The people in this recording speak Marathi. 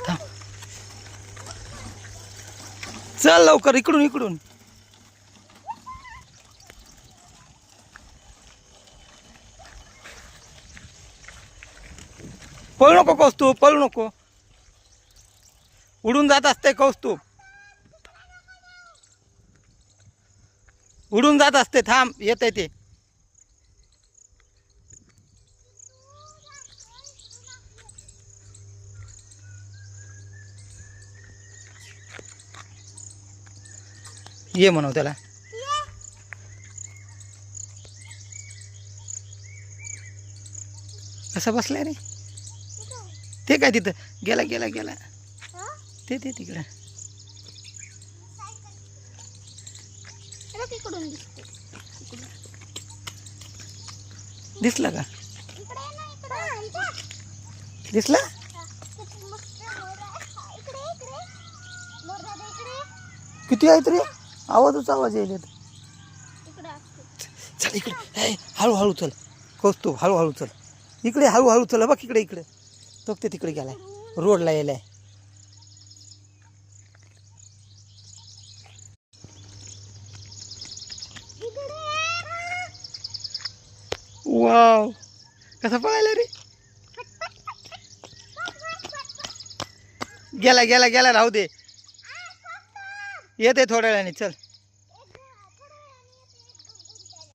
थांब. चल लवकर इकडून इकडून. पळू नको कौस्तुभ, पळू नको. उडून जात असते कौस्तुभ, उडून जात असते. थांब, येत आहे ते. ये म्हणव त्याला. कसा बसलाय रे? ते काय तिथं गेला गेला गेला. ते तिकडे दिसला का? दिसला? किती आहेत रे? आवाज येईल. चल इकडे, हळूहळू चल कौस्तुभ, हळूहळू चल. इकडे हळूहळू चल. बघ इकडे इकडे तो ते तिकडे गेलाय, रोडला यायलाय. वाव, कसा पळायला रे? गेला गेला गेला, राहू दे. येते थोड्या वेळाने. चल.